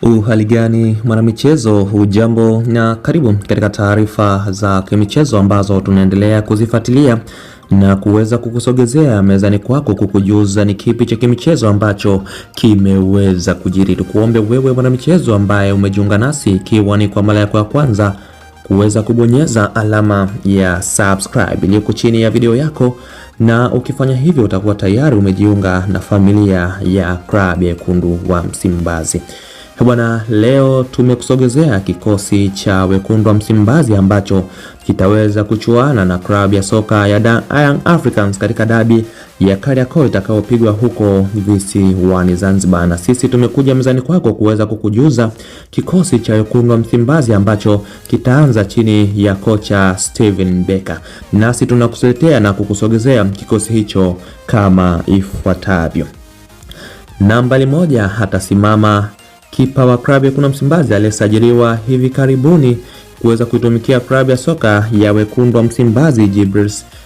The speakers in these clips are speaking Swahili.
Uhali gani mwanamichezo, hujambo na karibu katika taarifa za kimichezo ambazo tunaendelea kuzifuatilia na kuweza kukusogezea mezani kwako kukujuza ni kipi cha kimichezo ambacho kimeweza kujiri. Tukuombe wewe mwanamichezo ambaye umejiunga nasi, ikiwa ni kwa mara yako ya kwanza, kuweza kubonyeza alama ya subscribe iliyoko chini ya video yako, na ukifanya hivyo utakuwa tayari umejiunga na familia ya klabu ya Wekundu wa Msimbazi. Bwana, leo tumekusogezea kikosi cha Wekundu wa Msimbazi ambacho kitaweza kuchuana na klabu ya soka ya Young Africans katika dabi ya Kariakoo itakayopigwa huko visiwani Zanzibar. Na sisi tumekuja mezani kwako kuweza kukujuza kikosi cha Wekundu wa Msimbazi ambacho kitaanza chini ya kocha Steven Becker. Nasi tunakuletea na kukusogezea kikosi hicho kama ifuatavyo. Nambari 1 hatasimama kipa wa klabu ya Wekundu wa Msimbazi aliyesajiliwa hivi karibuni kuweza kuitumikia klabu ya soka ya Wekundu wa Msimbazi,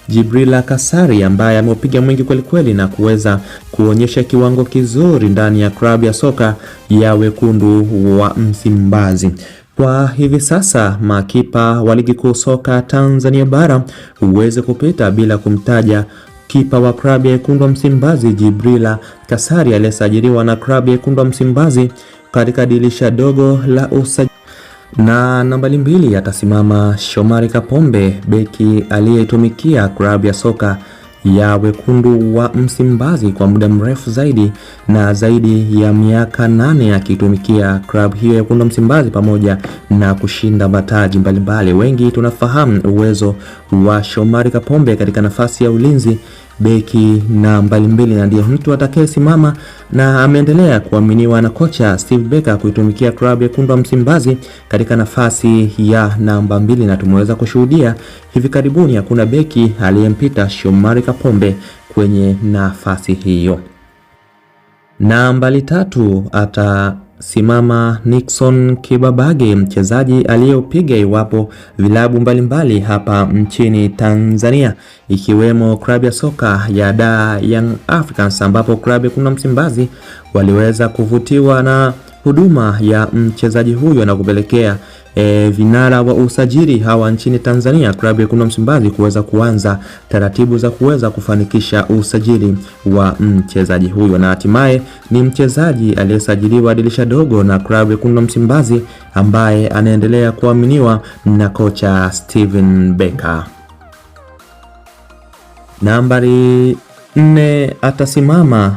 Jibrila Kasari, ambaye amepiga mwingi kweli kweli na kuweza kuonyesha kiwango kizuri ndani ya klabu ya soka ya Wekundu wa Msimbazi. Kwa hivi sasa makipa wa ligi kuu soka Tanzania bara huweze kupita bila kumtaja kipa wa klabu ya Wekundu wa Msimbazi Jibrila Kasari aliyesajiliwa na klabu ya Wekundu wa Msimbazi katika dirisha dogo la usajili. Na nambari 2 atasimama Shomari Kapombe, beki aliyetumikia klabu ya soka ya Wekundu wa Msimbazi kwa muda mrefu zaidi na zaidi ya miaka 8 akitumikia klabu hiyo ya Wekundu wa Msimbazi pamoja na kushinda mataji mbalimbali. Wengi tunafahamu uwezo wa Shomari Kapombe katika nafasi ya ulinzi, beki nambari 2, na ndiye mtu atakayesimama na ameendelea kuaminiwa na kocha Steve Becker kuitumikia klabu ya Wekundu wa Msimbazi katika nafasi ya namba 2, na tumeweza kushuhudia hivi karibuni hakuna beki aliyempita Shomari Kapombe kwenye nafasi hiyo. Nambari 3 atasimama Nixon Kibabage, mchezaji aliyopiga iwapo vilabu mbalimbali hapa nchini Tanzania ikiwemo klabu ya soka ya Young Africans, ambapo klabu ya Wekundu wa Msimbazi waliweza kuvutiwa na huduma ya mchezaji huyo na kupelekea vinara wa usajili hawa nchini Tanzania, klabu ya Wekundu wa Msimbazi kuweza kuanza taratibu za kuweza kufanikisha usajili wa mchezaji huyo, na hatimaye ni mchezaji aliyesajiliwa dirisha dogo na klabu ya Wekundu wa Msimbazi ambaye anaendelea kuaminiwa na kocha Steven Becker. Nambari 4 atasimama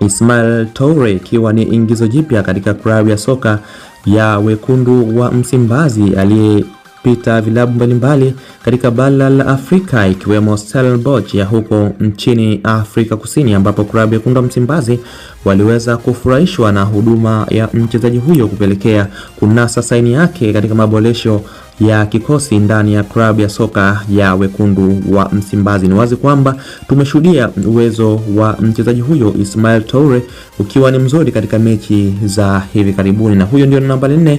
Ismail Toure, ikiwa ni ingizo jipya katika klabu ya soka ya Wekundu wa Msimbazi aliyepita vilabu mbalimbali katika bara la Afrika ikiwemo Stellenbosch ya huko nchini Afrika Kusini, ambapo klabu ya Wekundu wa Msimbazi waliweza kufurahishwa na huduma ya mchezaji huyo kupelekea kunasa saini yake katika maboresho ya kikosi ndani ya klabu ya soka ya Wekundu wa Msimbazi. Ni wazi kwamba tumeshuhudia uwezo wa mchezaji huyo Ismail Toure ukiwa ni mzuri katika mechi za hivi karibuni, na huyo ndio nambari 4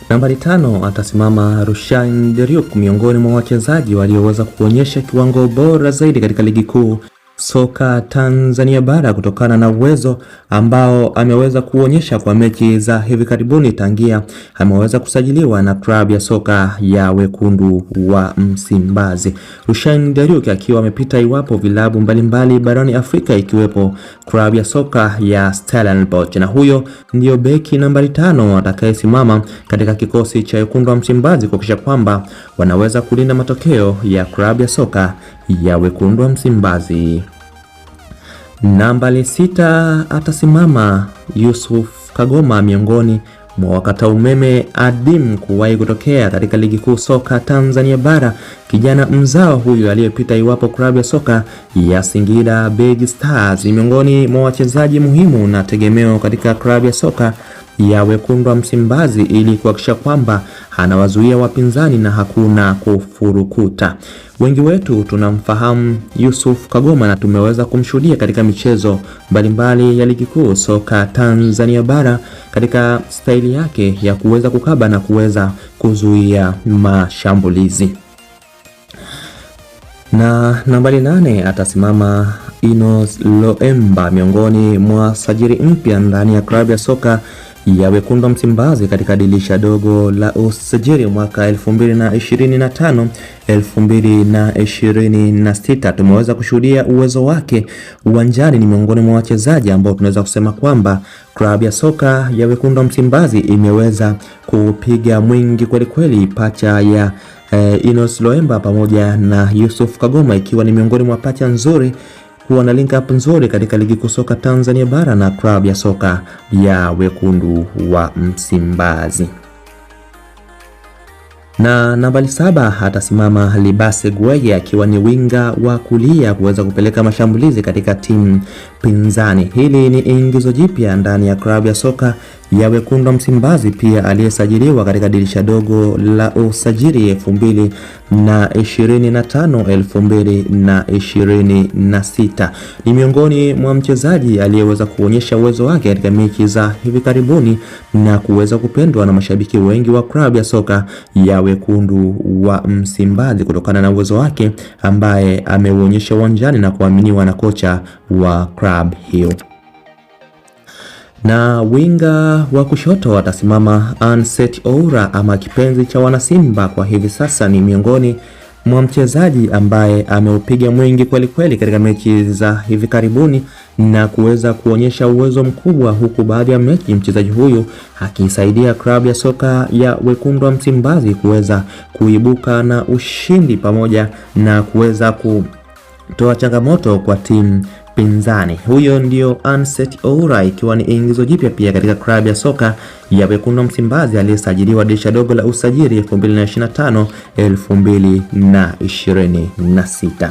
Nambari 5 atasimama Rushan Deriuk, miongoni mwa wachezaji walioweza kuonyesha kiwango bora zaidi katika ligi kuu soka Tanzania bara kutokana na uwezo ambao ameweza kuonyesha kwa mechi za hivi karibuni tangia ameweza kusajiliwa na klabu ya soka ya Wekundu wa Msimbazi. Rushan Deriuk akiwa amepita iwapo vilabu mbalimbali barani Afrika ikiwepo klabu ya soka ya Stellenbosch, na huyo ndio beki nambari 5 atakayesimama katika kikosi cha Wekundu wa Msimbazi kuhakikisha kwamba wanaweza kulinda matokeo ya klabu ya soka ya Wekundu wa Msimbazi. Nambari 6 atasimama Yusuf Kagoma, miongoni mwa wakata umeme adimu kuwahi kutokea katika ligi kuu soka Tanzania bara. Kijana mzao huyu aliyepita iwapo klabu ya soka ya Singida Big Stars ni miongoni mwa wachezaji muhimu na tegemeo katika klabu ya soka ya Wekundu wa Msimbazi ili kuhakikisha kwamba anawazuia wapinzani na hakuna kufurukuta. Wengi wetu tunamfahamu Yusuf Kagoma na tumeweza kumshuhudia katika michezo mbalimbali ya ligi kuu soka Tanzania bara katika staili yake ya kuweza kukaba na kuweza kuzuia mashambulizi. Na nambari 8 atasimama Enos Loemba miongoni mwa sajili mpya ndani ya klabu ya soka ya wekundu wa Msimbazi katika dirisha dogo la usajili mwaka 2025 2026. Tumeweza kushuhudia uwezo wake uwanjani. Ni miongoni mwa wachezaji ambao tunaweza kusema kwamba klabu ya soka ya wekundu wa Msimbazi imeweza kupiga mwingi kweli kweli, pacha ya Enos Loemba pamoja na Yusuf Kagoma, ikiwa ni miongoni mwa pacha nzuri kuwa na link up nzuri katika ligi kuu soka Tanzania bara na klabu ya soka ya wekundu wa Msimbazi. Na nambari 7 atasimama Libase Gueye akiwa ni winga wa kulia kuweza kupeleka mashambulizi katika timu pinzani. Hili ni ingizo jipya ndani ya klabu ya soka ya wekundu wa Msimbazi, pia aliyesajiliwa katika dirisha dogo la usajili 2025-2026. Ni miongoni mwa mchezaji aliyeweza kuonyesha uwezo wake katika mechi za hivi karibuni na kuweza kupendwa na mashabiki wengi wa klabu ya soka ya wekundu wa Msimbazi kutokana na uwezo wake ambaye ameuonyesha uwanjani na kuaminiwa na kocha wa klabu hiyo. Na winga wa kushoto atasimama Anseti Oura ama kipenzi cha wanasimba kwa hivi sasa. Ni miongoni mwa mchezaji ambaye ameupiga mwingi kweli kweli katika mechi za hivi karibuni na kuweza kuonyesha uwezo mkubwa, huku baadhi ya mechi mchezaji huyu akisaidia klabu ya soka ya wekundu wa Msimbazi kuweza kuibuka na ushindi pamoja na kuweza kutoa changamoto kwa timu pinzani. Huyo ndio Anseti Oura, ikiwa ni ingizo jipya pia katika klabu ya soka ya wekundu wa Msimbazi aliyesajiliwa dirisha dogo la usajili 2025-2026.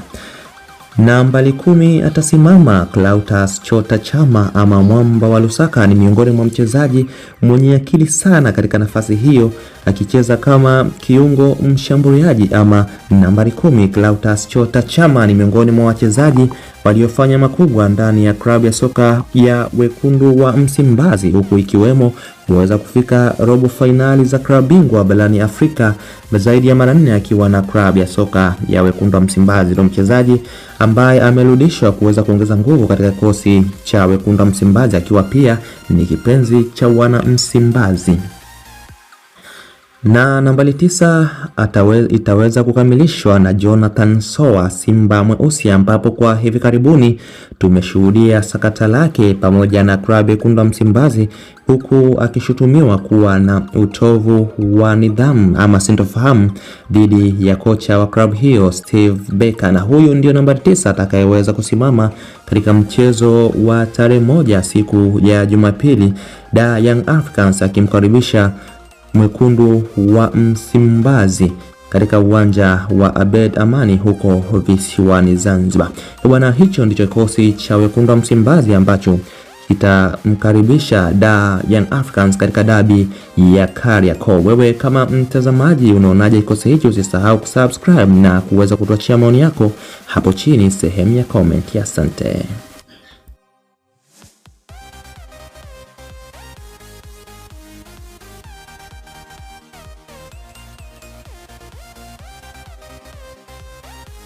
Nambari 10 atasimama Clatous Chota Chama ama Mwamba wa Lusaka. Ni miongoni mwa mchezaji mwenye akili sana katika nafasi hiyo, akicheza kama kiungo mshambuliaji ama nambari 10. Clatous Chota Chama ni miongoni mwa wachezaji waliofanya makubwa ndani ya klabu ya soka ya wekundu wa Msimbazi, huku ikiwemo kuweza kufika robo finali za klabu bingwa barani Afrika zaidi ya mara 4 akiwa na klabu ya soka ya wekundu wa Msimbazi. Ndio mchezaji ambaye amerudishwa kuweza kuongeza nguvu katika kikosi cha wekundu wa Msimbazi, akiwa pia ni kipenzi cha wana Msimbazi. Na nambari 9 itaweza kukamilishwa na Jonathan Soa Simba Mweusi, ambapo kwa hivi karibuni tumeshuhudia sakata lake pamoja na klabu ya wekundu wa Msimbazi, huku akishutumiwa kuwa na utovu wa nidhamu ama sintofahamu dhidi ya kocha wa klabu hiyo Steve Barker. Na huyu ndio nambari 9 atakayeweza kusimama katika mchezo wa tarehe 1 siku ya Jumapili, da Young Africans akimkaribisha wekundu wa Msimbazi katika uwanja wa Abed Amani huko visiwani Zanzibar. Bwana, hicho ndicho kikosi cha wekundu wa Msimbazi ambacho kitamkaribisha da Young Africans katika dabi ya Kariakoo. Wewe kama mtazamaji unaonaje kikosi hicho? Usisahau kusubscribe na kuweza kutuachia maoni yako hapo chini sehemu ya comment. Asante.